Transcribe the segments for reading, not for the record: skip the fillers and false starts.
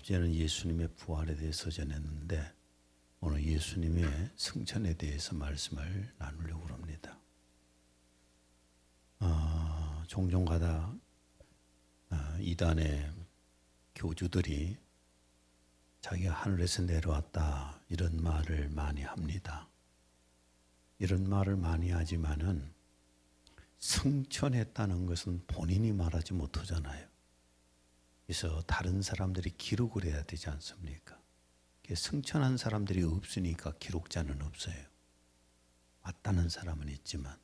앞전에는 예수님의 부활에 대해서 전했는데 오늘 예수님의 승천에 대해서 말씀을 나누려고 합니다. 종종 가다 이단의 교주들이 자기가 하늘에서 내려왔다 이런 말을 많이 합니다. 이런 말을 많이 하지만은 승천했다는 것은 본인이 말하지 못하잖아요. 그래서 다른 사람들이 기록을 해야 되지 않습니까? 승천한 사람들이 없으니까 기록자는 없어요. 왔다는 사람은 있지만,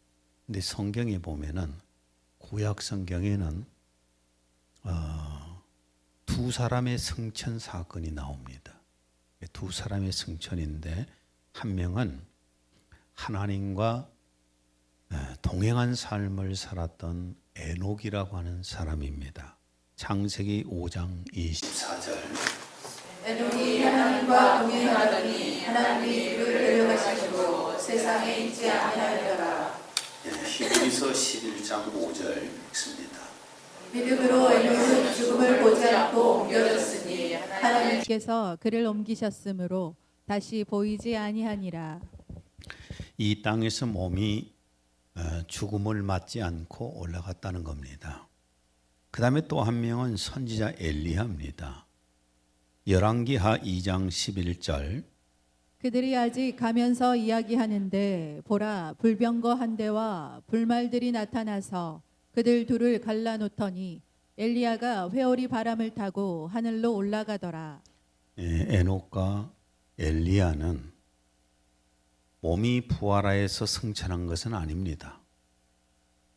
근데 성경에 보면은 구약 성경에는 두 사람의 승천 사건이 나옵니다. 두 사람의 승천인데 한 명은 하나님과 동행한 삶을 살았던 에녹이라고 하는 사람입니다. 창세기 5장 24절. 에녹이 하나님과 동행하더니 하나님이 그를 데려가시고 세상에 있지 아니하더라. 히브리서 11장 5절 읽습니다. 믿음으로 에녹은 죽음을 보지 않고 옮겨졌으니 하나님께서 그를 옮기셨으므로 다시 보이지 아니하니라. 이 땅에서 몸이 죽음을 맞지 않고 올라갔다는 겁니다. 그 다음에 또 한 명은 선지자 엘리야입니다. 열왕기하 2장 11절. 그들이 아직 가면서 이야기하는데 보라 불병거 한 대와 불말들이 나타나서 그들 둘을 갈라놓더니 엘리야가 회오리 바람을 타고 하늘로 올라가더라. 에녹과 엘리야는 몸이 부활하여서 승천한 것은 아닙니다.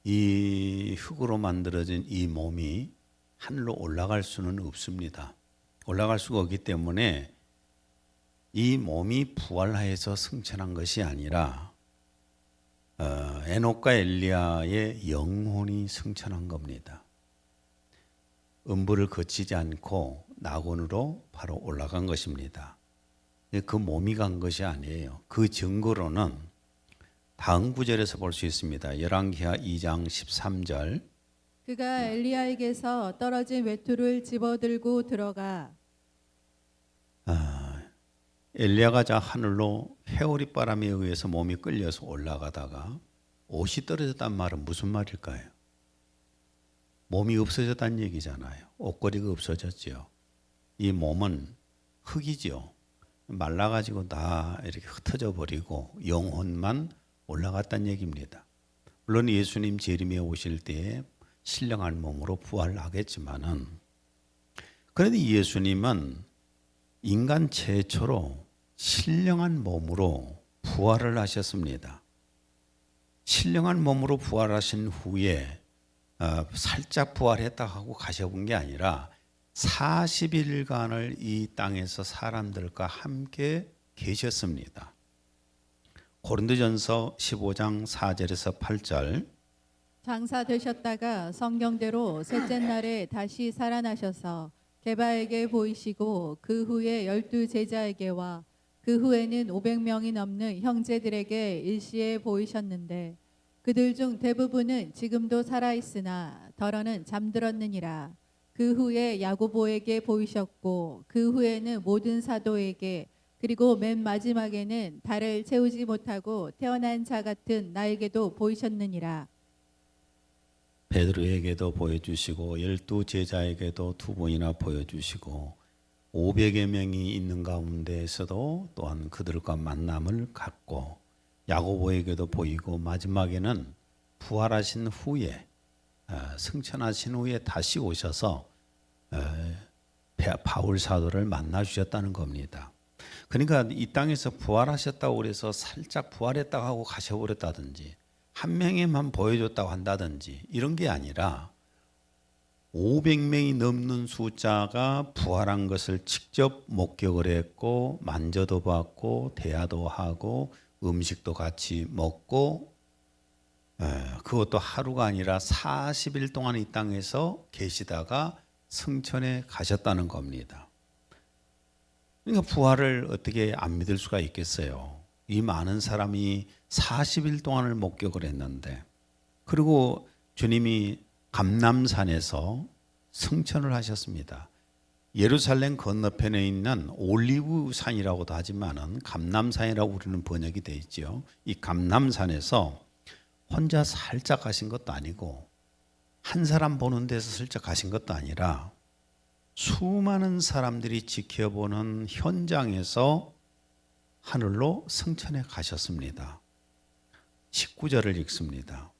이 흙으로 만들어진 이 몸이 하늘로 올라갈 수는 없습니다. 올라갈 수가 없기 때문에 이 몸이 부활하여서 승천한 것이 아니라 에녹과 엘리야의 영혼이 승천한 겁니다. 음부를 거치지 않고 낙원으로 바로 올라간 것입니다. 그 몸이 간 것이 아니에요. 그 증거로는 다음 구절에서 볼 수 있습니다. 열왕기하 2장 13절. 그가 엘리야에게서 떨어진 외투를 집어들고 들어가 엘리야가 자 하늘로 회오리 바람에 의해서 몸이 끌려서 올라가다가 옷이 떨어졌단 말은 무슨 말일까요? 몸이 없어졌다는 얘기잖아요. 옷걸이가 없어졌죠. 이 몸은 흙이죠. 말라가지고 다 이렇게 흩어져 버리고 영혼만 올라갔다는 얘기입니다. 물론 예수님 재림에 오실 때에 신령한 몸으로 부활하겠지만은 그런데 예수님은 인간 최초로 신령한 몸으로 부활을 하셨습니다. 신령한 몸으로 부활하신 후에 살짝 부활했다 하고 가셔본 게 아니라 40일간을 이 땅에서 사람들과 함께 계셨습니다. 고린도전서 15장 4절에서 8절. 장사 되셨다가 성경대로 셋째 날에 다시 살아나셔서 게바에게 보이시고 그 후에 12제자에게와 그 후에는 500명이 넘는 형제들에게 일시에 보이셨는데 그들 중 대부분은 지금도 살아있으나 덜어는 잠들었느니라. 그 후에 야고보에게 보이셨고 그 후에는 모든 사도에게 그리고 맨 마지막에는 달을 채우지 못하고 태어난 자 같은 나에게도 보이셨느니라. 베드로에게도 보여주시고 12제자에게도 2번이나 보여주시고 500여 명이 있는 가운데에서도 또한 그들과 만남을 갖고 야고보에게도 보이고 마지막에는 부활하신 후에 승천하신 후에 다시 오셔서 바울 사도를 만나 주셨다는 겁니다. 그러니까 이 땅에서 부활하셨다고 그래서 살짝 부활했다고 하고 가셔버렸다든지 한 명에만 보여줬다고 한다든지 이런 게 아니라 500명이 넘는 숫자가 부활한 것을 직접 목격을 했고 만져도 봤고 대화도 하고 음식도 같이 먹고 그것도 하루가 아니라 40일 동안 이 땅에서 계시다가 승천에 가셨다는 겁니다. 그러니까 부활을 어떻게 안 믿을 수가 있겠어요. 이 많은 사람이 40일 동안을 목격을 했는데 그리고 주님이 감람산에서 승천을 하셨습니다. 예루살렘 건너편에 있는 올리브산이라고도 하지만은 감람산이라고 우리는 번역이 되어 있죠. 이 감람산에서 혼자 살짝 가신 것도 아니고 한 사람 보는 데서 슬쩍 가신 것도 아니라 수많은 사람들이 지켜보는 현장에서 하늘로 승천해 가셨습니다. 19절을 읽습니다.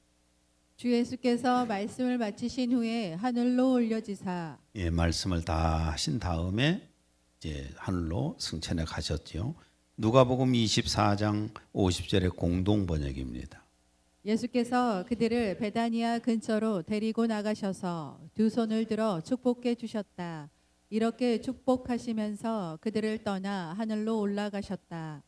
주 예수께서 말씀을 마치신 후에 하늘로 올려지사 예, 말씀을 다 하신 다음에 이제 하늘로 승천해 가셨지요. 누가복음 24장 50절의 공동 번역입니다. 예수께서 그들을 베다니아 근처로 데리고 나가셔서 두 손을 들어 축복해 주셨다. 이렇게 축복하시면서 그들을 떠나 하늘로 올라가셨다.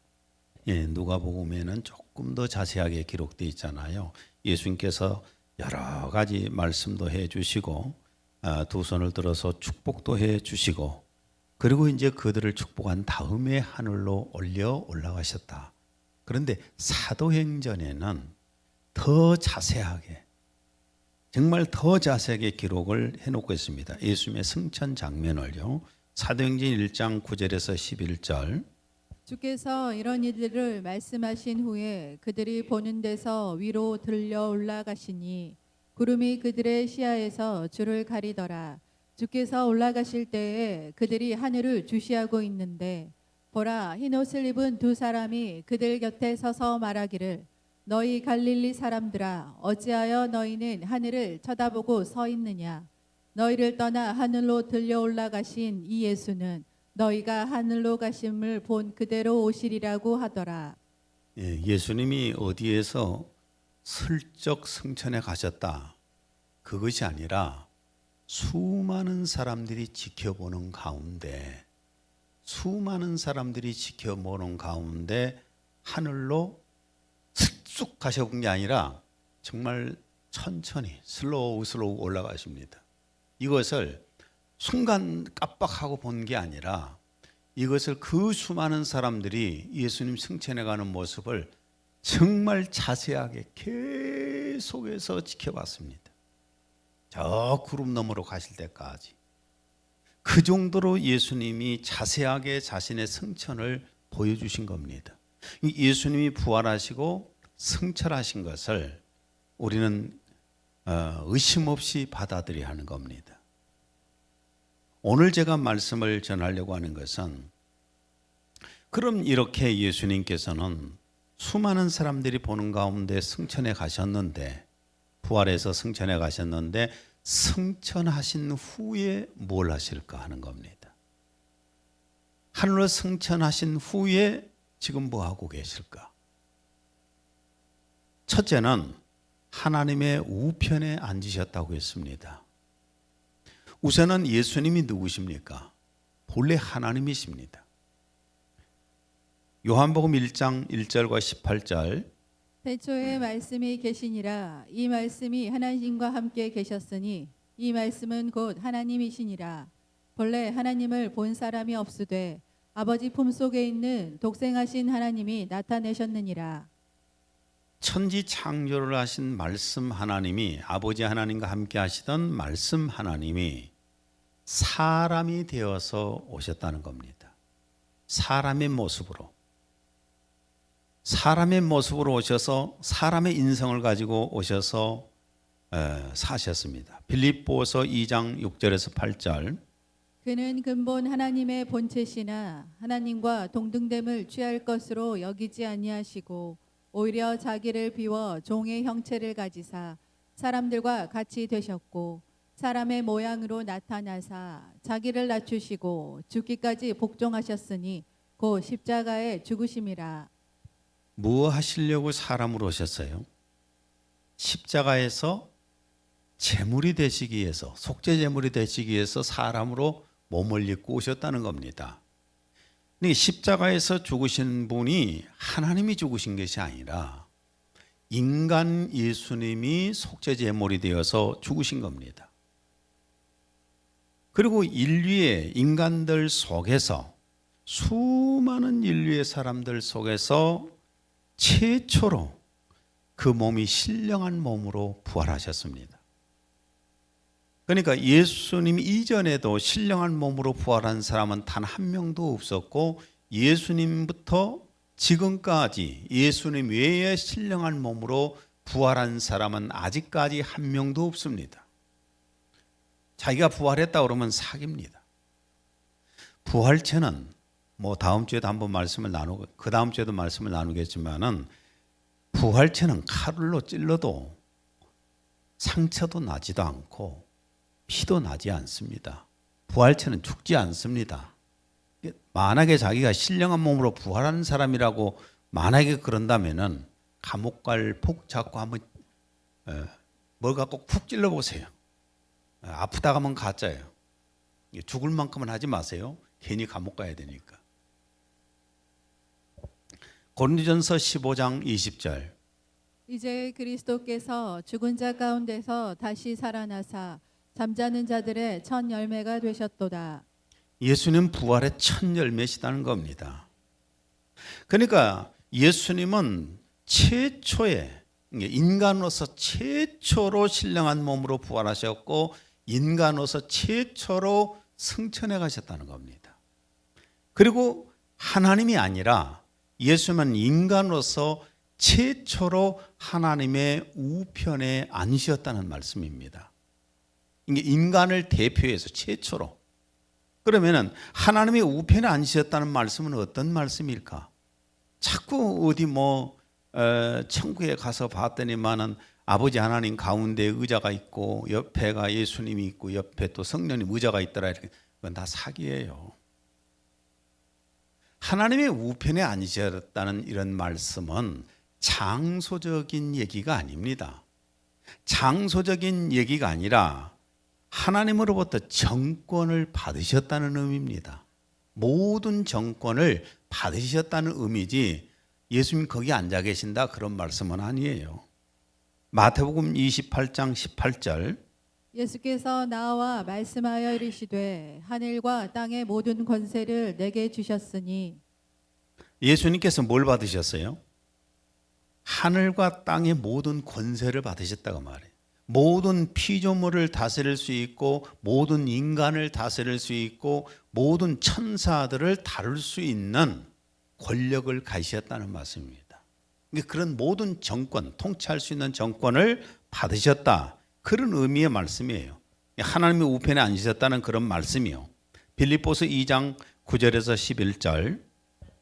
예, 누가복음에는 조금 더 자세하게 기록되어 있잖아요. 예수님께서 여러 가지 말씀도 해 주시고 두 손을 들어서 축복도 해 주시고 그리고 이제 그들을 축복한 다음에 하늘로 올라가셨다. 그런데 사도행전에는 더 자세하게 정말 더 자세하게 기록을 해놓고 있습니다. 예수님의 승천 장면을요. 사도행전 1장 9절에서 11절 주께서 이런 일들을 말씀하신 후에 그들이 보는 데서 위로 들려 올라가시니 구름이 그들의 시야에서 주를 가리더라. 주께서 올라가실 때에 그들이 하늘을 주시하고 있는데 보라 흰 옷을 입은 두 사람이 그들 곁에 서서 말하기를 너희 갈릴리 사람들아 어찌하여 너희는 하늘을 쳐다보고 서 있느냐 너희를 떠나 하늘로 들려 올라가신 이 예수는 너희가 하늘로 가심을 본 그대로 오시리라고 하더라. 예, 예수님이 어디에서 슬쩍 승천해 가셨다. 그것이 아니라 수많은 사람들이 지켜보는 가운데 하늘로 쑥 가셔본 게 아니라 정말 천천히 슬로우 올라가십니다. 이것을 순간 깜빡하고 본 게 아니라 이것을 그 수많은 사람들이 예수님 승천해 가는 모습을 정말 자세하게 계속해서 지켜봤습니다. 저 구름 너머로 가실 때까지. 그 정도로 예수님이 자세하게 자신의 승천을 보여주신 겁니다. 예수님이 부활하시고 승천하신 것을 우리는 의심 없이 받아들여야 하는 겁니다. 오늘 제가 말씀을 전하려고 하는 것은 그럼 이렇게 예수님께서는 수많은 사람들이 보는 가운데 승천해 가셨는데 부활해서 승천해 가셨는데 승천하신 후에 뭘 하실까 하는 겁니다. 하늘로 승천하신 후에 지금 뭐 하고 계실까? 첫째는 하나님의 우편에 앉으셨다고 했습니다. 우선은 예수님이 누구십니까? 본래 하나님이십니다. 요한복음 1장 1절과 18절 태초에 말씀이 계시니라 이 말씀이 하나님과 함께 계셨으니 이 말씀은 곧 하나님이시니라 본래 하나님을 본 사람이 없으되 아버지 품속에 있는 독생하신 하나님이 나타내셨느니라. 천지 창조를 하신 말씀 하나님이 아버지 하나님과 함께 하시던 말씀 하나님이 사람이 되어서 오셨다는 겁니다. 사람의 모습으로 오셔서 사람의 인성을 가지고 오셔서 사셨습니다. 빌립보서 2장 6절에서 8절 그는 근본 하나님의 본체시나 하나님과 동등됨을 취할 것으로 여기지 아니하시고 오히려 자기를 비워 종의 형체를 가지사 사람들과 같이 되셨고 사람의 모양으로 나타나사 자기를 낮추시고 죽기까지 복종하셨으니 곧 십자가에 죽으심이라. 뭐 하시려고 사람으로 오셨어요? 십자가에서 제물이 되시기 위해서 속죄 제물이 되시기 위해서 사람으로 몸을 입고 오셨다는 겁니다. 십자가에서 죽으신 분이 하나님이 죽으신 것이 아니라 인간 예수님이 속죄 제물이 되어서 죽으신 겁니다. 그리고 인류의 인간들 속에서 수많은 인류의 사람들 속에서 최초로 그 몸이 신령한 몸으로 부활하셨습니다. 그러니까 예수님 이전에도 신령한 몸으로 부활한 사람은 단 한 명도 없었고 예수님부터 지금까지 예수님 외에 신령한 몸으로 부활한 사람은 아직까지 한 명도 없습니다. 자기가 부활했다 그러면 사기입니다. 부활체는 뭐 다음 주에도 한번 말씀을 나누고 그 다음 주에도 말씀을 나누겠지만은 부활체는 칼로 찔러도 상처도 나지도 않고 피도 나지 않습니다. 부활체는 죽지 않습니다. 만약에 자기가 신령한 몸으로 부활하는 사람이라고 만약에 그런다면은 감옥 갈 폭 잡고 한번 뭘 갖고 푹 찔러 보세요. 아프다 가면 가짜예요. 죽을 만큼은 하지 마세요. 괜히 감옥 가야 되니까. 고린도전서 15장 20절. 이제 그리스도께서 죽은 자 가운데서 다시 살아나사 잠자는 자들의 첫 열매가 되셨도다. 예수님 부활의 첫 열매시다는 겁니다. 그러니까 예수님은 최초의 인간으로서 최초로 신령한 몸으로 부활하셨고 인간으로서 최초로 승천해 가셨다는 겁니다. 그리고 하나님이 아니라 예수님은 인간으로서 최초로 하나님의 우편에 앉으셨다는 말씀입니다. 이게 인간을 대표해서 최초로. 그러면은 하나님의 우편에 앉으셨다는 말씀은 어떤 말씀일까? 자꾸 어디 천국에 가서 봤더니만은 아버지 하나님 가운데 의자가 있고 옆에가 예수님이 있고 옆에 또 성령님 의자가 있더라. 이렇게 그건 다 사기예요. 하나님의 우편에 앉으셨다는 이런 말씀은 장소적인 얘기가 아닙니다. 장소적인 얘기가 아니라 하나님으로부터 정권을 받으셨다는 의미입니다. 모든 정권을 받으셨다는 의미지 예수님 거기 앉아 계신다 그런 말씀은 아니에요. 마태복음 28장 18절. 예수께서 나와 말씀하여 이르시되 하늘과 땅의 모든 권세를 내게 주셨으니. 예수님께서 뭘 받으셨어요? 하늘과 땅의 모든 권세를 받으셨다고 말해요. 모든 피조물을 다스릴 수 있고 모든 인간을 다스릴 수 있고 모든 천사들을 다룰 수 있는 권력을 가지셨다는 말씀입니다. 그런 모든 정권, 통치할 수 있는 정권을 받으셨다. 그런 의미의 말씀이에요. 하나님의 우편에 앉으셨다는 그런 말씀이요. 빌립보서 2장 9절에서 11절.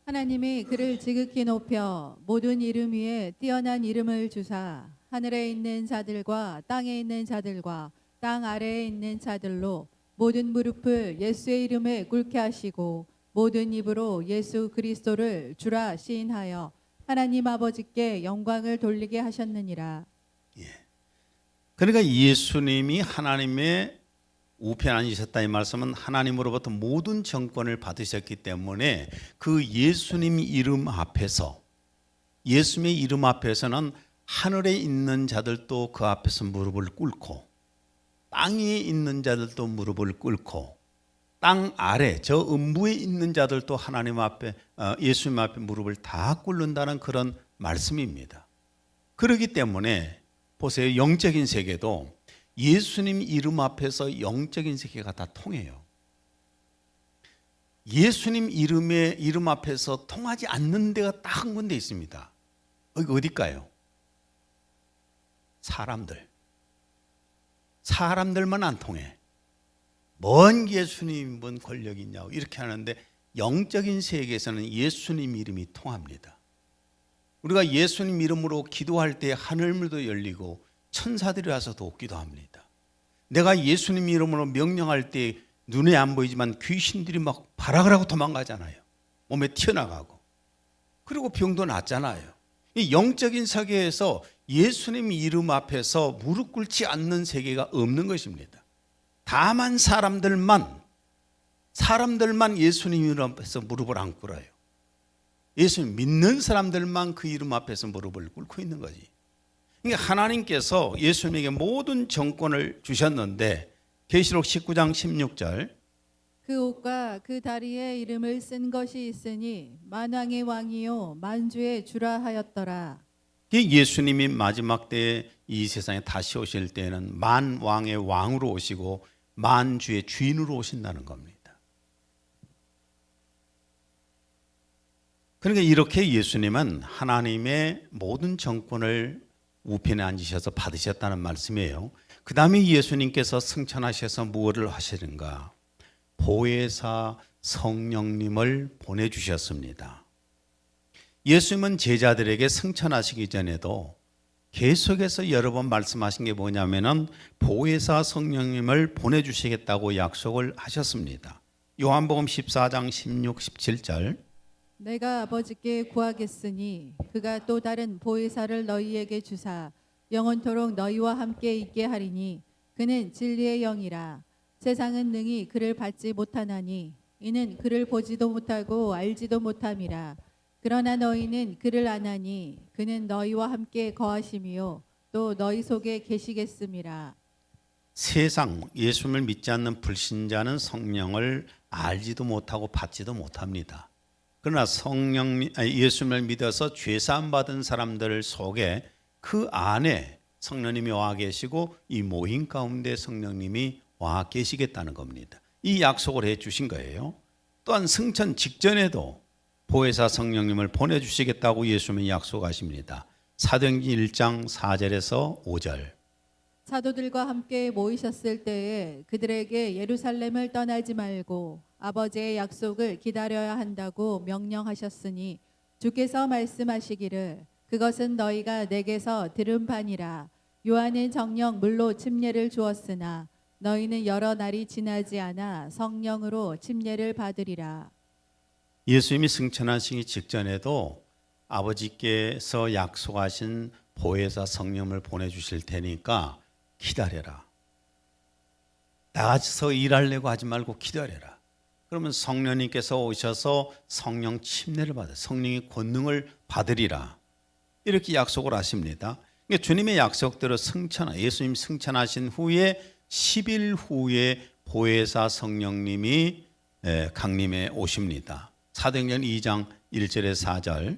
하나님이 그를 지극히 높여 모든 이름 위에 뛰어난 이름을 주사 하늘에 있는 자들과 땅에 있는 자들과 땅 아래에 있는 자들로 모든 무릎을 예수의 이름에 꿇게 하시고 모든 입으로 예수 그리스도를 주라 시인하여 하나님 아버지께 영광을 돌리게 하셨느니라. 그러니까 예수님이 하나님의 우편에 앉으셨다 이 말씀은 하나님으로부터 모든 정권을 받으셨기 때문에 그 예수님 이름 앞에서 예수님의 이름 앞에서는 하늘에 있는 자들도 그 앞에서 무릎을 꿇고 땅에 있는 자들도 무릎을 꿇고 땅 아래 저 음부에 있는 자들도 하나님 앞에 예수님 앞에 무릎을 다 꿇는다는 그런 말씀입니다. 그렇기 때문에 보세요. 영적인 세계도 예수님 이름 앞에서 영적인 세계가 다 통해요. 예수님 이름 앞에서 통하지 않는 데가 딱 한 군데 있습니다. 여기 어딜까요? 사람들만 안 통해. 뭔 예수님 뭔 권력이 있냐고 이렇게 하는데 영적인 세계에서는 예수님 이름이 통합니다. 우리가 예수님 이름으로 기도할 때 하늘문도 열리고 천사들이 와서 돕기도 합니다. 내가 예수님 이름으로 명령할 때 눈에 안 보이지만 귀신들이 막 발악을 하고 도망가잖아요. 몸에 튀어나가고. 그리고 병도 낫잖아요. 이 영적인 세계에서 예수님 이름 앞에서 무릎 꿇지 않는 세계가 없는 것입니다. 다만 사람들만 예수님 이름 앞에서 무릎을 안 꿇어요. 예수님 믿는 사람들만 그 이름 앞에서 무릎을 꿇고 있는 거지. 그러니까 하나님께서 예수님에게 모든 정권을 주셨는데 계시록 19장 16절. 그 옷과 그 다리에 이름을 쓴 것이 있으니 만왕의 왕이요 만주의 주라 하였더라. 예수님이 마지막 때에 이 세상에 다시 오실 때는 만왕의 왕으로 오시고 만주의 주인으로 오신다는 겁니다. 그러니까 이렇게 예수님은 하나님의 모든 정권을 우편에 앉으셔서 받으셨다는 말씀이에요. 그 다음에 예수님께서 승천하셔서 무엇을 하시는가? 보혜사 성령님을 보내주셨습니다. 예수님은 제자들에게 승천하시기 전에도 계속해서 여러 번 말씀하신 게 뭐냐면은 보혜사 성령님을 보내주시겠다고 약속을 하셨습니다. 요한복음 14장 16, 17절 내가 아버지께 구하겠으니 그가 또 다른 보혜사를 너희에게 주사 영원토록 너희와 함께 있게 하리니 그는 진리의 영이라. 세상은 능히 그를 받지 못하나니 이는 그를 보지도 못하고 알지도 못함이라. 그러나 너희는 그를 아나니 그는 너희와 함께 거하심이요 또 너희 속에 계시겠음이라. 세상 예수님을 믿지 않는 불신자는 성령을 알지도 못하고 받지도 못합니다. 그러나 예수님을 믿어서 죄사함 받은 사람들 속에 그 안에 성령님이 와 계시고 이 모임 가운데 성령님이 와 계시겠다는 겁니다. 이 약속을 해 주신 거예요. 또한 승천 직전에도 보혜사 성령님을 보내주시겠다고 예수님이 약속하십니다. 사도행전 1장 4절에서 5절 사도들과 함께 모이셨을 때에 그들에게 예루살렘을 떠나지 말고 아버지의 약속을 기다려야 한다고 명령하셨으니 주께서 말씀하시기를 그것은 너희가 내게서 들은 바니라. 요한은 정령 물로 침례를 주었으나 너희는 여러 날이 지나지 않아 성령으로 침례를 받으리라. 예수님이 승천하시기 직전에도 아버지께서 약속하신 보혜사 성령을 보내주실 테니까 기다려라. 나가서 일하려고 하지 말고 기다려라. 그러면 성령님께서 오셔서 성령 침례를 받아 성령의 권능을 받으리라. 이렇게 약속을 하십니다. 그러니까 주님의 약속대로 예수님 승천하신 후에 10일 후에 보혜사 성령님이 강림해 오십니다. 사도행전 2장 1절에서 4절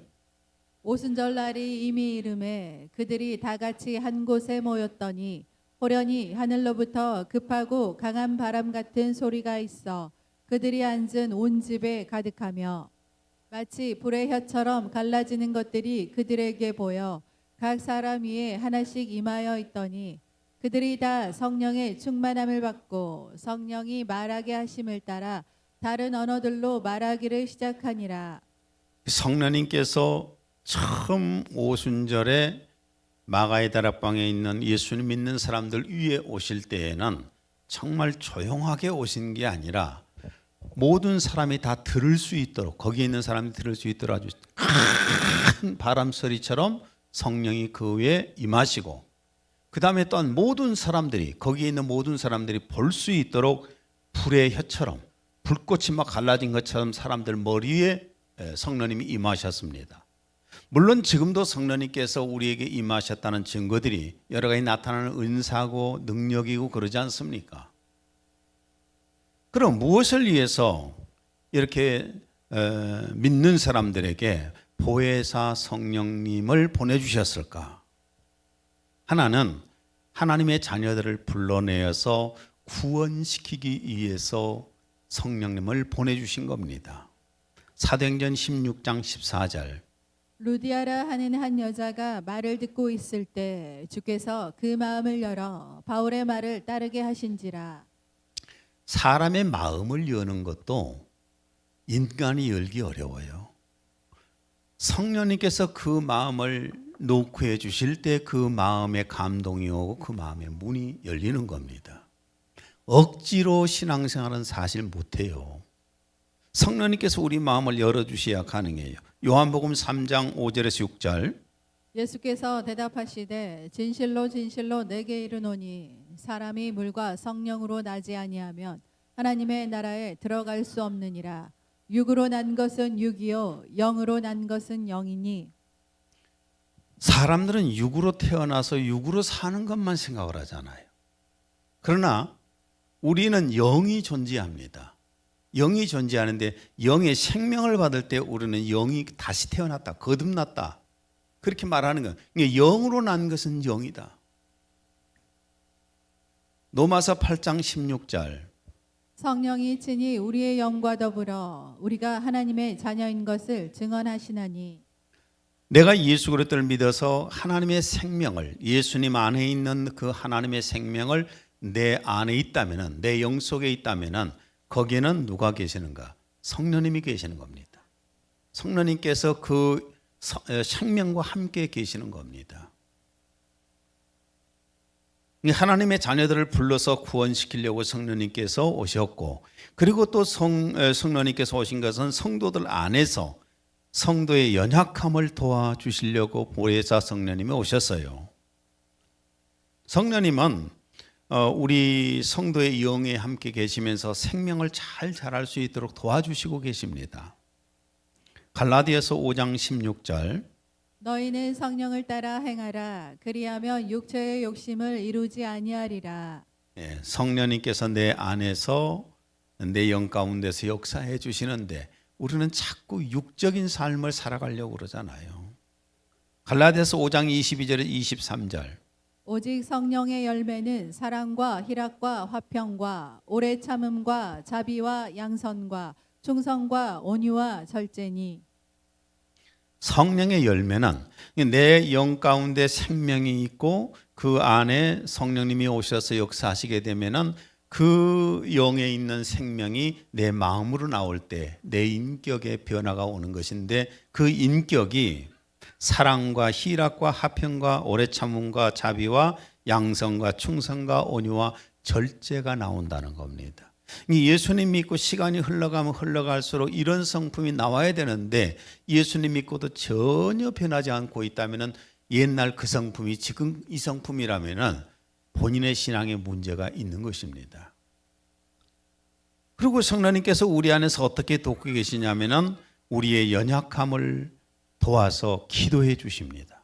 오순절 날이 이미 이름에 그들이 다 같이 한 곳에 모였더니 호련히 하늘로부터 급하고 강한 바람 같은 소리가 있어 그들이 앉은 온 집에 가득하며 마치 불의 혀처럼 갈라지는 것들이 그들에게 보여 각 사람 위에 하나씩 임하여 있더니 그들이 다 성령의 충만함을 받고 성령이 말하게 하심을 따라 다른 언어들로 말하기를 시작하니라. 성령님께서 처음 오순절에 마가의 다락방에 있는 예수님 믿는 사람들 위에 오실 때에는 정말 조용하게 오신 게 아니라 모든 사람이 다 들을 수 있도록 거기에 있는 사람이 들을 수 있도록 아주 큰 바람 소리처럼 성령이 그 위에 임하시고 그 다음에 또한 모든 사람들이 거기에 있는 모든 사람들이 볼 수 있도록 불의 혀처럼 불꽃이 막 갈라진 것처럼 사람들 머리 위에 성령님이 임하셨습니다. 물론 지금도 성령님께서 우리에게 임하셨다는 증거들이 여러 가지 나타나는 은사고 능력이고 그러지 않습니까? 그럼 무엇을 위해서 이렇게 믿는 사람들에게 보혜사 성령님을 보내주셨을까? 하나는 하나님의 자녀들을 불러내어서 구원시키기 위해서 성령님을 보내주신 겁니다. 사도행전 16장 14절 루디아라 하는 한 여자가 말을 듣고 있을 때 주께서 그 마음을 열어 바울의 말을 따르게 하신지라. 사람의 마음을 여는 것도 인간이 열기 어려워요. 성령님께서 그 마음을 놓고 해 주실 때 그 마음에 감동이 오고 그 마음의 문이 열리는 겁니다. 억지로 신앙생활은 사실 못해요. 성령님께서 우리 마음을 열어주셔야 가능해요. 요한복음 3장 5절에서 6절 예수께서 대답하시되 진실로 진실로 내게 이르노니 사람이 물과 성령으로 나지 아니하면 하나님의 나라에 들어갈 수 없느니라. 육으로 난 것은 육이요 영으로 난 것은 영이니. 사람들은 육으로 태어나서 육으로 사는 것만 생각을 하잖아요. 그러나 우리는 영이 존재합니다. 영이 존재하는데 영의 생명을 받을 때 우리는 영이 다시 태어났다, 거듭났다 그렇게 말하는 거예요. 그러니까 영으로 난 것은 영이다. 로마서 8장 16절. 성령이 친히 우리의 영과 더불어 우리가 하나님의 자녀인 것을 증언하시나니 내가 예수 그리스도를 믿어서 하나님의 생명을, 예수님 안에 있는 그 하나님의 생명을 내 안에 있다면은, 내 영 속에 있다면은 거기에는 누가 계시는가? 성령님이 계시는 겁니다. 성령님께서 그 생명과 함께 계시는 겁니다. 하나님의 자녀들을 불러서 구원시키려고 성령님께서 오셨고, 그리고 또 성령님께서 오신 것은 성도들 안에서 성도의 연약함을 도와주시려고 보혜사 성령님이 오셨어요. 성령님은 우리 성도의 영에 함께 계시면서 생명을 잘 자랄 수 있도록 도와주시고 계십니다. 갈라디아서 5장 16절. 너희는 성령을 따라 행하라 그리하면 육체의 욕심을 이루지 아니하리라. 예, 성령님께서 내 안에서 내 영 가운데서 역사해 주시는데 우리는 자꾸 육적인 삶을 살아가려고 그러잖아요. 갈라디아서 5장 22절에 23절. 오직 성령의 열매는 사랑과 희락과 화평과 오래 참음과 자비와 양선과 충성과 온유와 절제니. 성령의 열매는 내 영 가운데 생명이 있고 그 안에 성령님이 오셔서 역사하시게 되면은 그 영에 있는 생명이 내 마음으로 나올 때 내 인격의 변화가 오는 것인데, 그 인격이 사랑과 희락과 화평과 오래 참음과 자비와 양성과 충성과 온유와 절제가 나온다는 겁니다. 예수님 믿고 시간이 흘러가면 흘러갈수록 이런 성품이 나와야 되는데, 예수님 믿고도 전혀 변하지 않고 있다면 옛날 그 성품이 지금 이 성품이라면 본인의 신앙에 문제가 있는 것입니다. 그리고 성령님께서 우리 안에서 어떻게 돕고 계시냐면 우리의 연약함을 도와서 기도해 주십니다.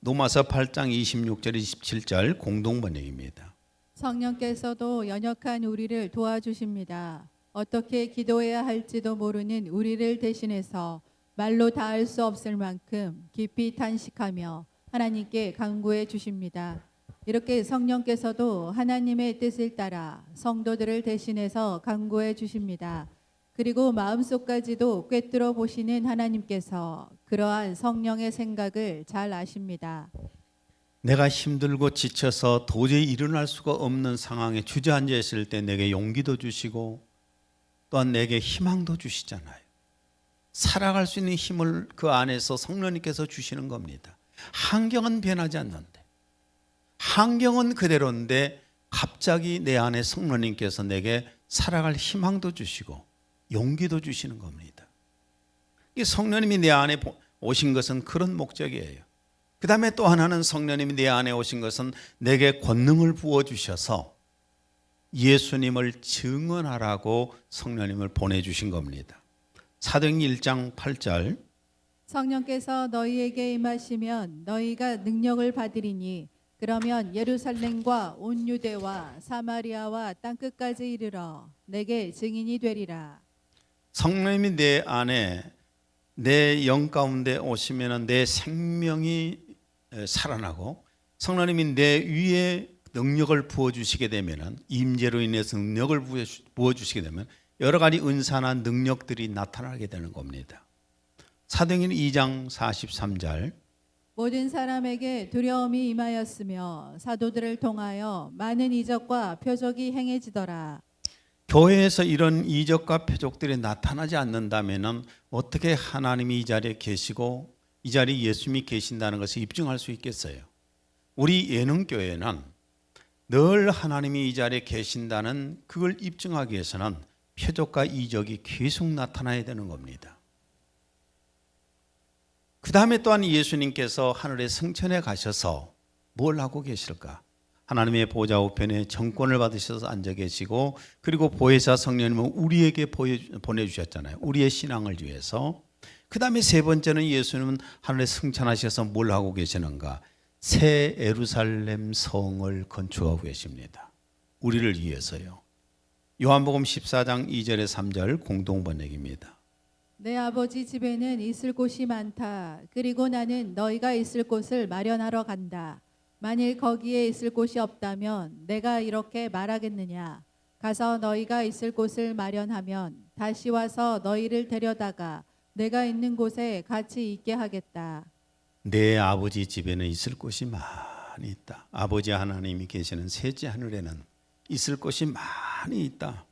로마서 8장 26절 27절 공동 번역입니다. 성령께서도 연약한 우리를 도와주십니다. 어떻게 기도해야 할지도 모르는 우리를 대신해서 말로 다할 수 없을 만큼 깊이 탄식하며 하나님께 간구해 주십니다. 이렇게 성령께서도 하나님의 뜻을 따라 성도들을 대신해서 간구해 주십니다. 그리고 마음속까지도 꿰뚫어 보시는 하나님께서 그러한 성령의 생각을 잘 아십니다. 내가 힘들고 지쳐서 도저히 일어날 수가 없는 상황에 주저앉아 있을 때 내게 용기도 주시고 또한 내게 희망도 주시잖아요. 살아갈 수 있는 힘을 그 안에서 성령님께서 주시는 겁니다. 환경은 변하지 않는데, 환경은 그대로인데 갑자기 내 안에 성령님께서 내게 살아갈 희망도 주시고 용기도 주시는 겁니다. 이 성령님이 내 안에 오신 것은 그런 목적이에요. 그 다음에 또 하나는 성령님이 내 안에 오신 것은 내게 권능을 부어주셔서 예수님을 증언하라고 성령님을 보내주신 겁니다. 사도행전 1장 8절. 성령께서 너희에게 임하시면 너희가 능력을 받으리니 그러면 예루살렘과 온 유대와 사마리아와 땅끝까지 이르러 내게 증인이 되리라. 성령님이 내 안에 내 영 가운데 오시면 내 생명이 살아나고, 성령님이 내 위에 능력을 부어주시게 되면, 임재로 인해서 능력을 부어주시게 되면 여러 가지 은사나 능력들이 나타나게 되는 겁니다. 사도행전 2장 43절. 모든 사람에게 두려움이 임하였으며 사도들을 통하여 많은 이적과 표적이 행해지더라. 교회에서 이런 이적과 표적들이 나타나지 않는다면 어떻게 하나님이 이 자리에 계시고 이 자리에 예수님이 계신다는 것을 입증할 수 있겠어요? 우리 예능교회는 늘 하나님이 이 자리에 계신다는 그걸 입증하기 위해서는 표적과 이적이 계속 나타나야 되는 겁니다. 그 다음에 또한 예수님께서 하늘의 성천에 가셔서 뭘 하고 계실까? 하나님의 보좌 우편에 정권을 받으셔서 앉아 계시고, 그리고 보혜사 성령님은 우리에게 보내주셨잖아요. 우리의 신앙을 위해서. 그 다음에 세 번째는 예수님은 하늘에 승천하셔서 뭘 하고 계시는가? 새 예루살렘 성을 건축하고 계십니다. 우리를 위해서요. 요한복음 14장 2절에 3절 공동 번역입니다. 내 아버지 집에는 있을 곳이 많다. 그리고 나는 너희가 있을 곳을 마련하러 간다. 만일 거기에 있을 곳이 없다면 내가 이렇게 말하겠느냐? 가서 너희가 있을 곳을 마련하면 다시 와서 너희를 데려다가 내가 있는 곳에 같이 있게 하겠다. 내 아버지 집에는 있을 곳이 많이 있다. 아버지 하나님이 계시는 셋째 하늘에는 있을 곳이 많이 있다.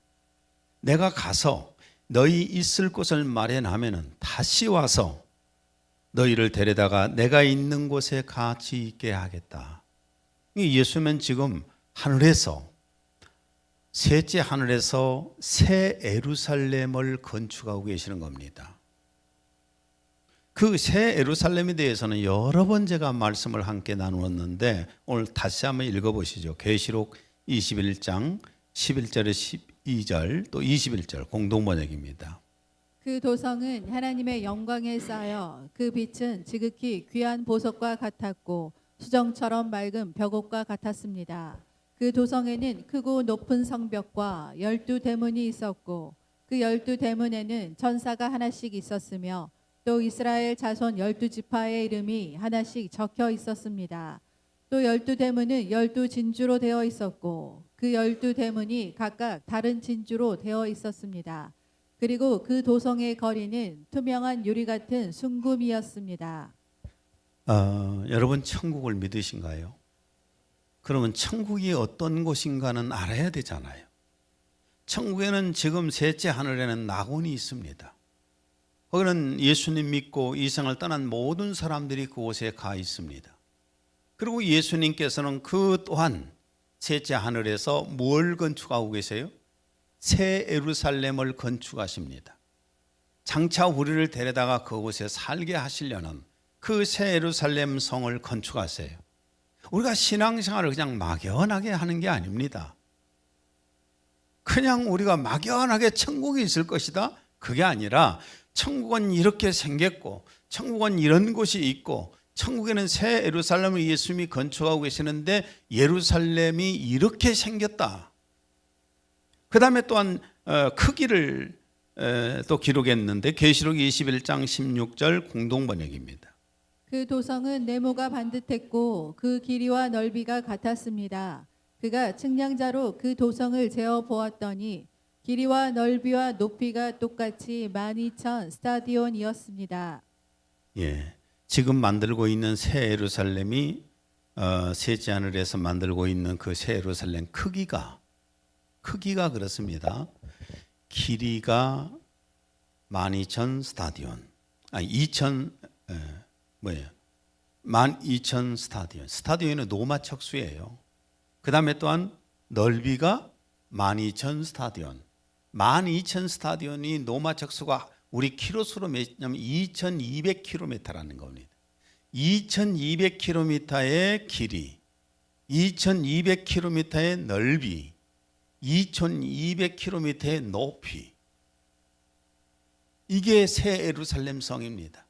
내가 가서 너희 있을 곳을 마련하면은 다시 와서 너희를 데려다가 내가 있는 곳에 같이 있게 하겠다. 예수님은 지금 하늘에서, 셋째 하늘에서 새 예루살렘을 건축하고 계시는 겁니다. 그 새 예루살렘에 대해서는 여러 번 제가 말씀을 함께 나누었는데 오늘 다시 한번 읽어보시죠. 계시록 21장 11절에 12절 또 21절 공동번역입니다. 그 도성은 하나님의 영광에 쌓여 그 빛은 지극히 귀한 보석과 같았고 수정처럼 맑은 벽옥과 같았습니다. 그 도성에는 크고 높은 성벽과 12대문이 있었고 그 12대문에는 천사가 하나씩 있었으며 또 이스라엘 자손 12지파의 이름이 하나씩 적혀 있었습니다. 또 12대문은 12진주로 되어 있었고 그 12대문이 각각 다른 진주로 되어 있었습니다. 그리고 그 도성의 거리는 투명한 유리 같은 순금이었습니다. 여러분 천국을 믿으신가요? 그러면 천국이 어떤 곳인가는 알아야 되잖아요. 천국에는 지금 셋째 하늘에는 낙원이 있습니다. 거기는 예수님 믿고 이 세상을 떠난 모든 사람들이 그곳에 가 있습니다. 그리고 예수님께서는 그 또한 셋째 하늘에서 뭘 건축하고 계세요? 새 예루살렘을 건축하십니다. 장차 우리를 데려다가 그곳에 살게 하시려는 그 새 예루살렘 성을 건축하세요. 우리가 신앙생활을 그냥 막연하게 하는 게 아닙니다. 그냥 우리가 막연하게 천국이 있을 것이다? 그게 아니라 천국은 이렇게 생겼고 천국은 이런 곳이 있고 천국에는 새 예루살렘을 예수님이 건축하고 계시는데 예루살렘이 이렇게 생겼다. 그 다음에 또한 크기를 또 기록했는데 계시록 21장 16절 공동번역입니다. 그 도성은 네모가 반듯했고 그 길이와 넓이가 같았습니다. 그가 측량자로 그 도성을 재어 보았더니 길이와 넓이와 높이가 똑같이 12,000 스타디온이었습니다. 예, 지금 만들고 있는 새 예루살렘이 셋째 하늘에서 만들고 있는 그 새 예루살렘 크기가 그렇습니다. 길이가 12,000 스타디온, 12,000 스타디온. 스타디온은 로마 척수예요. 그 다음에 또한 넓이가 12,000 스타디온. 12,000 스타디온이 로마 척수가 우리 키로수로 몇냐면 2,200km라는 겁니다. 2,200km의 길이, 2,200km의 넓이, 2,200km의 높이. 이게 새 예루살렘 성입니다.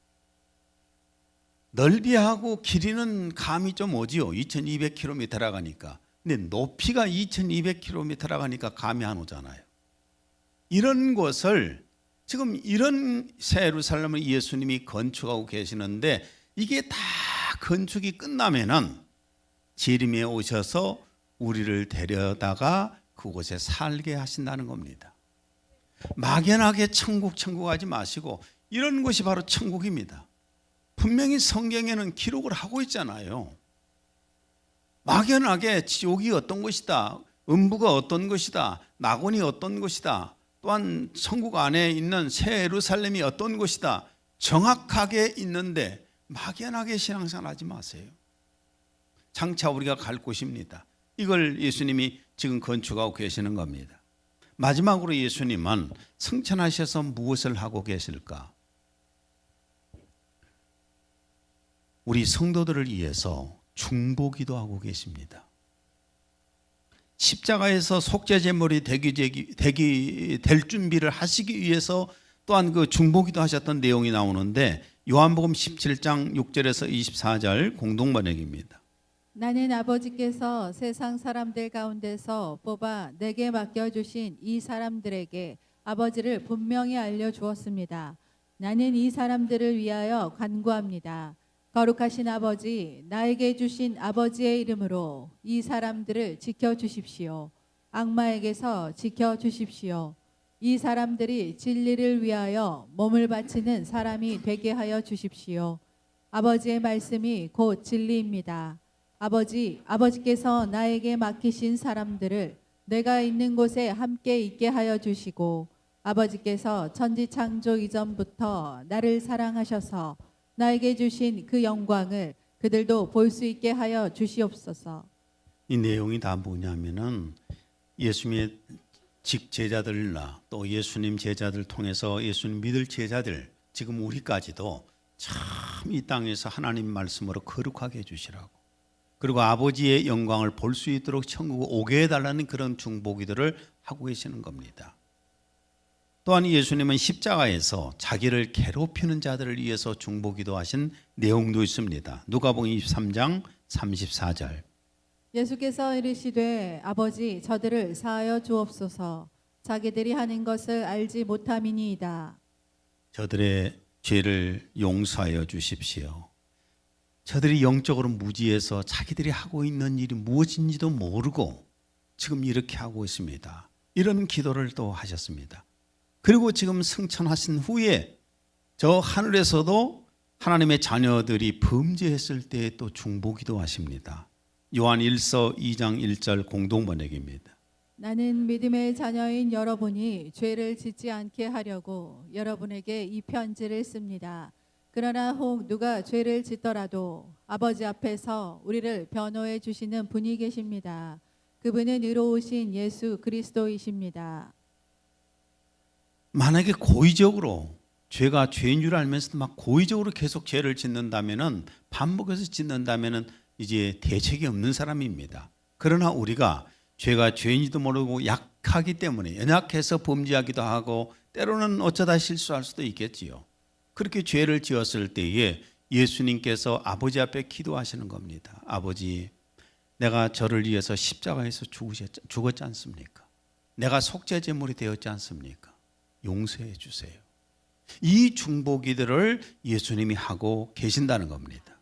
넓이하고 길이는 감이 좀 오지요. 2,200km라고 하니까. 근데 높이가 2,200km라고 하니까 감이 안 오잖아요. 이런 곳을 지금 이런 새 예루살렘을 예수님이 건축하고 계시는데 이게 다 건축이 끝나면은 재림에 오셔서 우리를 데려다가 그곳에 살게 하신다는 겁니다. 막연하게 천국 하지 마시고 이런 곳이 바로 천국입니다. 분명히 성경에는 기록을 하고 있잖아요. 막연하게 지옥이 어떤 것이다, 음부가 어떤 것이다, 낙원이 어떤 것이다, 또한 천국 안에 있는 새 예루살렘이 어떤 것이다 정확하게 있는데 막연하게 신앙생활 하지 마세요. 장차 우리가 갈 곳입니다. 이걸 예수님이 지금 건축하고 계시는 겁니다. 마지막으로 예수님은 승천하셔서 무엇을 하고 계실까? 우리 성도들을 위해서 중보기도 하고 계십니다. 십자가에서 속죄제물이 될 준비를 하시기 위해서 또한 그 중보기도 하셨던 내용이 나오는데 요한복음 17장 6절에서 24절 공동번역입니다. 나는 아버지께서 세상 사람들 가운데서 뽑아 내게 맡겨주신 이 사람들에게 아버지를 분명히 알려주었습니다. 나는 이 사람들을 위하여 간구합니다. 거룩하신 아버지, 나에게 주신 아버지의 이름으로 이 사람들을 지켜주십시오. 악마에게서 지켜주십시오. 이 사람들이 진리를 위하여 몸을 바치는 사람이 되게 하여 주십시오. 아버지의 말씀이 곧 진리입니다. 아버지께서 나에게 맡기신 사람들을 내가 있는 곳에 함께 있게 하여 주시고, 아버지께서 천지 창조 이전부터 나를 사랑하셔서 나에게 주신 그 영광을 그들도 볼 수 있게 하여 주시옵소서. 이 내용이 다 뭐냐면은 예수님의 직 제자들나 또 예수님 제자들 통해서 예수님 믿을 제자들, 지금 우리까지도 참 이 땅에서 하나님 말씀으로 거룩하게 해주시라고, 그리고 아버지의 영광을 볼 수 있도록 천국에 오게 해달라는 그런 중보기도를 하고 계시는 겁니다. 또한 예수님은 십자가에서 자기를 괴롭히는 자들을 위해서 중보기도 하신 내용도 있습니다. 누가복음 23장 34절. 예수께서 이르시되 아버지 저들을 사하여 주옵소서. 자기들이 하는 것을 알지 못함이니이다. 저들의 죄를 용서하여 주십시오. 저들이 영적으로 무지해서 자기들이 하고 있는 일이 무엇인지도 모르고 지금 이렇게 하고 있습니다. 이런 기도를 또 하셨습니다. 그리고 지금 승천하신 후에 저 하늘에서도 하나님의 자녀들이 범죄했을 때 또 중보기도 하십니다. 요한 1서 2장 1절 공동번역입니다. 나는 믿음의 자녀인 여러분이 죄를 짓지 않게 하려고 여러분에게 이 편지를 씁니다. 그러나 혹 누가 죄를 짓더라도 아버지 앞에서 우리를 변호해 주시는 분이 계십니다. 그분은 의로우신 예수 그리스도이십니다. 만약에 고의적으로 죄가 죄인 줄 알면서도 막 고의적으로 계속 죄를 짓는다면은, 반복해서 짓는다면은 이제 대책이 없는 사람입니다. 그러나 우리가 죄가 죄인지도 모르고 약하기 때문에 연약해서 범죄하기도 하고 때로는 어쩌다 실수할 수도 있겠지요. 그렇게 죄를 지었을 때에 예수님께서 아버지 앞에 기도하시는 겁니다. 아버지, 내가 저를 위해서 십자가에서 죽었지 않습니까? 내가 속죄제물이 되었지 않습니까? 용서해 주세요. 이 중보기도를 예수님이 하고 계신다는 겁니다.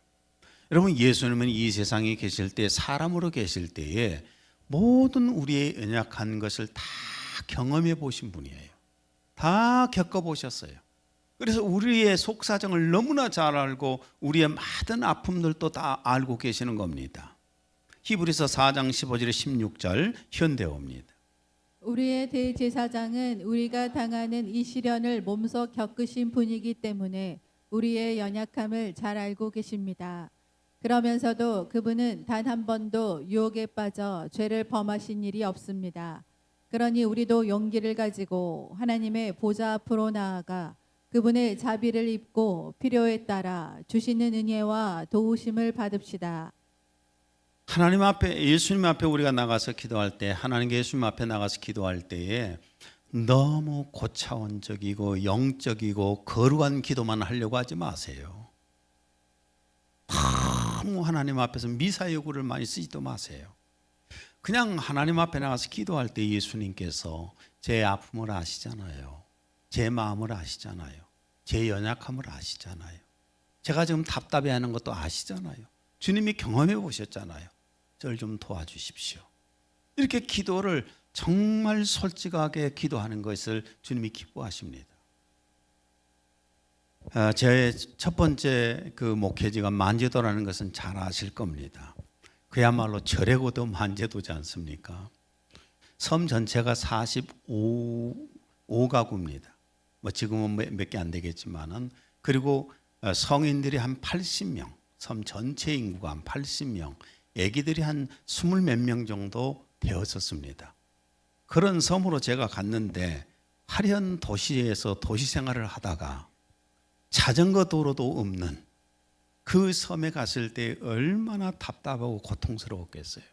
여러분, 예수님은 이 세상에 계실 때, 사람으로 계실 때에 모든 우리의 연약한 것을 다 경험해 보신 분이에요. 다 겪어보셨어요. 그래서 우리의 속사정을 너무나 잘 알고 우리의 많은 아픔들도 다 알고 계시는 겁니다. 히브리서 4장 15절 16절 현대어입니다. 우리의 대제사장은 우리가 당하는 이 시련을 몸소 겪으신 분이기 때문에 우리의 연약함을 잘 알고 계십니다. 그러면서도 그분은 단 한 번도 유혹에 빠져 죄를 범하신 일이 없습니다. 그러니 우리도 용기를 가지고 하나님의 보좌 앞으로 나아가 그분의 자비를 입고 필요에 따라 주시는 은혜와 도우심을 받읍시다. 하나님 앞에, 예수님 앞에 우리가 나가서 기도할 때, 하나님 예수님 앞에 나가서 기도할 때에 너무 고차원적이고 영적이고 거룩한 기도만 하려고 하지 마세요. 너무 하나님 앞에서 미사 여구를 많이 쓰지도 마세요. 그냥 하나님 앞에 나가서 기도할 때 예수님께서 제 아픔을 아시잖아요. 제 마음을 아시잖아요. 제 연약함을 아시잖아요. 제가 지금 답답해하는 것도 아시잖아요. 주님이 경험해 보셨잖아요. 저를 좀 도와주십시오. 이렇게 기도를 정말 솔직하게 기도하는 것을 주님이 기뻐하십니다. 제 첫 번째 그 목회지가 만제도라는 것은 잘 아실 겁니다. 그야말로 절에고도 만제도지 않습니까? 섬 전체가 45가구입니다. 뭐 지금은 몇 개 안 되겠지만은, 그리고 성인들이 한 80명, 섬 전체 인구가 한 80명, 아기들이 한 20 몇 명 정도 되었었습니다. 그런 섬으로 제가 갔는데 화려한 도시에서 도시 생활을 하다가 자전거 도로도 없는 그 섬에 갔을 때 얼마나 답답하고 고통스러웠겠어요.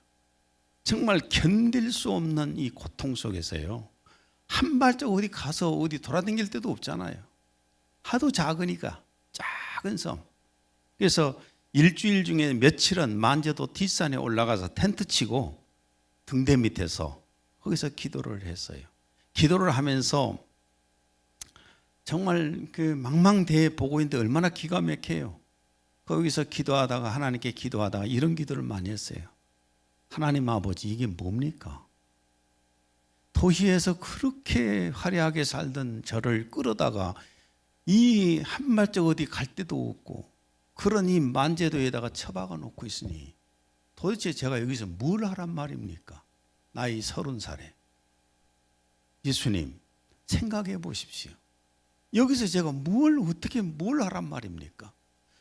정말 견딜 수 없는 이 고통 속에서요, 한 발짝 어디 가서 어디 돌아다닐 데도 없잖아요. 하도 작으니까, 작은 섬. 그래서 일주일 중에 며칠은 만제도 뒷산에 올라가서 텐트 치고 등대 밑에서 거기서 기도를 했어요. 기도를 하면서 정말 그 망망대해 보고 있는데 얼마나 기가 막혀요. 거기서 기도하다가 하나님께 기도하다가 이런 기도를 많이 했어요. 하나님 아버지, 이게 뭡니까? 도시에서 그렇게 화려하게 살던 저를 끌어다가 이 한 발짝 어디 갈 데도 없고 그런 이 만제도에다가 처박아 놓고 있으니 도대체 제가 여기서 뭘 하란 말입니까? 나이 30살에. 예수님, 생각해 보십시오. 여기서 제가 어떻게 뭘 하란 말입니까?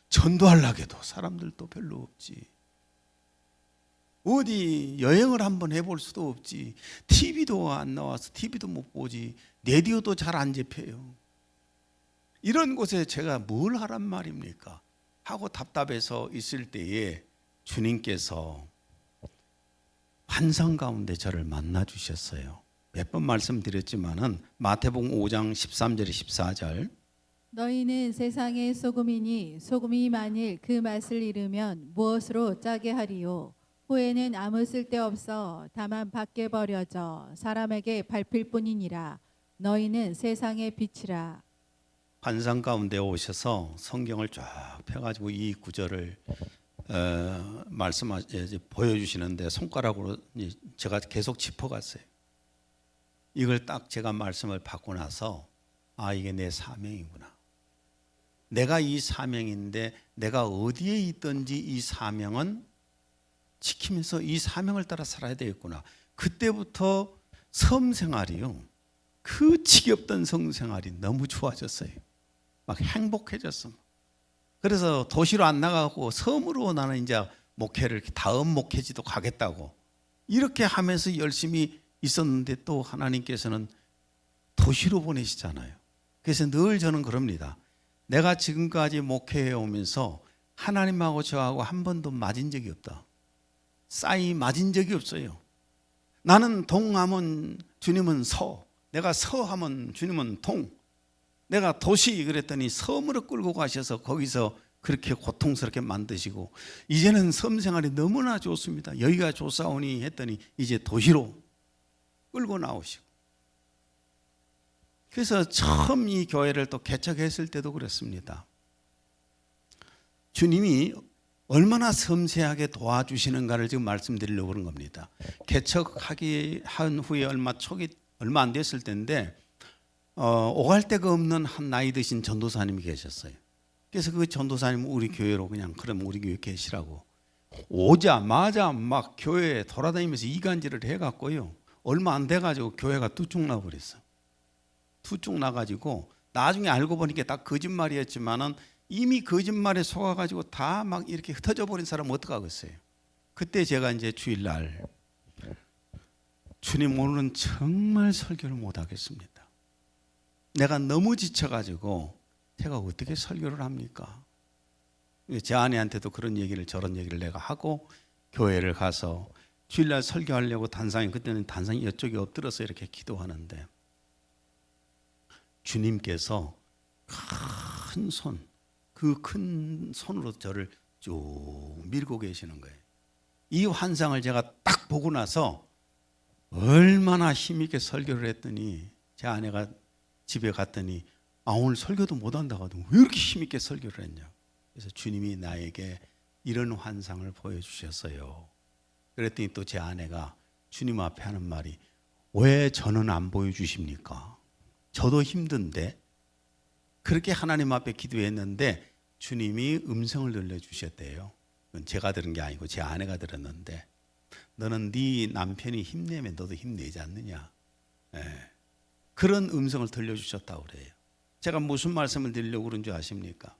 전도하려고 해도 사람들도 별로 없지. 어디 여행을 한번 해볼 수도 없지. TV도 안 나와서 TV도 못 보지. 라디오도 잘 안 잡혀요. 이런 곳에 제가 뭘 하란 말입니까? 하고 답답해서 있을 때에 주님께서 환상 가운데 저를 만나 주셨어요. 몇 번 말씀드렸지만은 마태복음 5장 13절에 14절. 너희는 세상의 소금이니 소금이 만일 그 맛을 잃으면 무엇으로 짜게 하리요? 후에는 아무 쓸데없어 다만 밖에 버려져 사람에게 밟힐 뿐이니라. 너희는 세상의 빛이라. 환상 가운데 오셔서 성경을 쫙 펴가지고 이 구절을 보여주시는데 손가락으로 제가 계속 짚어갔어요. 이걸 딱 제가 말씀을 받고 나서 이게 내 사명이구나. 내가 이 사명인데 내가 어디에 있든지 이 사명은 지키면서 이 사명을 따라 살아야 되겠구나. 그때부터 섬생활이요. 그 지겹던 성생활이 너무 좋아졌어요. 막 행복해졌어. 그래서 도시로 안 나가고 섬으로 나는 이제 목회를 다음 목회지도 가겠다고 이렇게 하면서 열심히 있었는데 또 하나님께서는 도시로 보내시잖아요. 그래서 늘 저는 그럽니다. 내가 지금까지 목회해 오면서 하나님하고 저하고 한 번도 맞은 적이 없다. 싸이 맞은 적이 없어요. 나는 동하면 주님은 서, 내가 서하면 주님은 동. 내가 도시 그랬더니 섬으로 끌고 가셔서 거기서 그렇게 고통스럽게 만드시고 이제는 섬 생활이 너무나 좋습니다. 여기가 좋사오니 했더니 이제 도시로 끌고 나오시고. 그래서 처음 이 교회를 또 개척했을 때도 그랬습니다. 주님이 얼마나 섬세하게 도와주시는가를 지금 말씀드리려고 그런 겁니다. 개척하기 한 후에 얼마 안 됐을 때인데 오갈 데가 없는 한 나이 드신 전도사님이 계셨어요. 그래서 그 전도사님 우리 교회로 그럼 우리 교회 계시라고 오자마자 막 교회에 돌아다니면서 이간질을 해갖고요. 얼마 안 돼가지고 교회가 뚝쭉 나버렸어. 뚝쭉 나가지고 나중에 알고 보니까 다 거짓말이었지만은 이미 거짓말에 속아가지고 다 막 이렇게 흩어져 버린 사람은 어떡하겠어요. 그때 제가 이제 주일날 주님 오늘은 정말 설교를 못 하겠습니다. 내가 너무 지쳐가지고 제가 어떻게 설교를 합니까? 제 아내한테도 그런 얘기를 저런 얘기를 내가 하고 교회를 가서 주일날 설교하려고 그때는 단상이 이쪽에 엎드려서 이렇게 기도하는데 주님께서 큰 손, 그 큰 손으로 저를 쭉 밀고 계시는 거예요. 이 환상을 제가 딱 보고 나서 얼마나 힘있게 설교를 했더니 제 아내가 집에 갔더니 오늘 설교도 못한다고 하더니 왜 이렇게 힘있게 설교를 했냐. 그래서 주님이 나에게 이런 환상을 보여주셨어요. 그랬더니 또 제 아내가 주님 앞에 하는 말이 왜 저는 안 보여주십니까? 저도 힘든데. 그렇게 하나님 앞에 기도했는데 주님이 음성을 들려주셨대요. 그건 제가 들은 게 아니고 제 아내가 들었는데 너는 네 남편이 힘내면 너도 힘내지 않느냐. 그런 음성을 들려주셨다고 그래요. 제가 무슨 말씀을 드리려고 그런 줄 아십니까?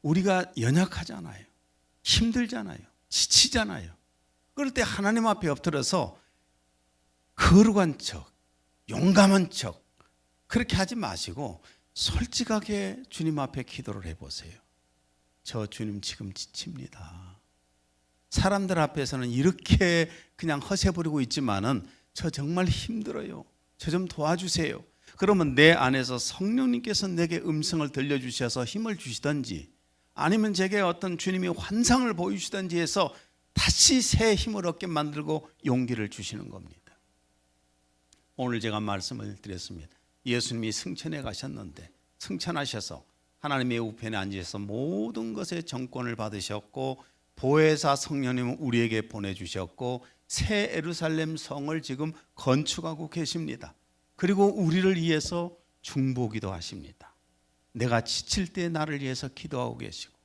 우리가 연약하잖아요. 힘들잖아요. 지치잖아요. 그럴 때 하나님 앞에 엎드려서 거룩한 척, 용감한 척 그렇게 하지 마시고 솔직하게 주님 앞에 기도를 해보세요. 저 주님 지금 지칩니다. 사람들 앞에서는 이렇게 그냥 허세 부리고 있지만은 저 정말 힘들어요. 저 좀 도와주세요. 그러면 내 안에서 성령님께서 내게 음성을 들려주셔서 힘을 주시든지 아니면 제게 어떤 주님이 환상을 보여주시든지 해서 다시 새 힘을 얻게 만들고 용기를 주시는 겁니다. 오늘 제가 말씀을 드렸습니다. 예수님이 승천해 가셨는데 승천하셔서 하나님의 우편에 앉으셔서 모든 것의 정권을 받으셨고 보혜사 성령님을 우리에게 보내주셨고 새 예루살렘 성을 지금 건축하고 계십니다. 그리고 우리를 위해서 중보기도 하십니다. 내가 지칠 때 나를 위해서 기도하고 계시고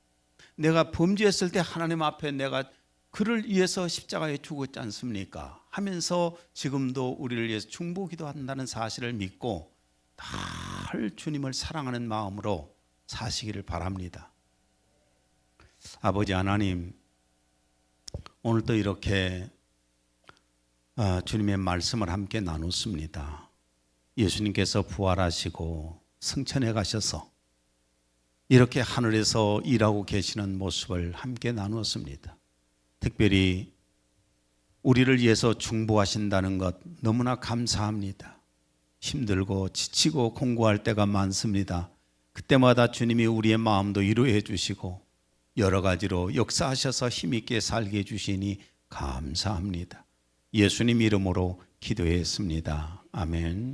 내가 범죄했을 때 하나님 앞에 내가 그를 위해서 십자가에 죽었지 않습니까? 하면서 지금도 우리를 위해서 중보기도 한다는 사실을 믿고 늘 주님을 사랑하는 마음으로 사시기를 바랍니다. 아버지 하나님, 오늘도 이렇게 주님의 말씀을 함께 나눴습니다. 예수님께서 부활하시고 승천해 가셔서 이렇게 하늘에서 일하고 계시는 모습을 함께 나누었습니다. 특별히 우리를 위해서 중보하신다는 것 너무나 감사합니다. 힘들고 지치고 공고할 때가 많습니다. 그때마다 주님이 우리의 마음도 위로해 주시고 여러 가지로 역사하셔서 힘있게 살게 해주시니 감사합니다. 예수님 이름으로 기도했습니다. 아멘.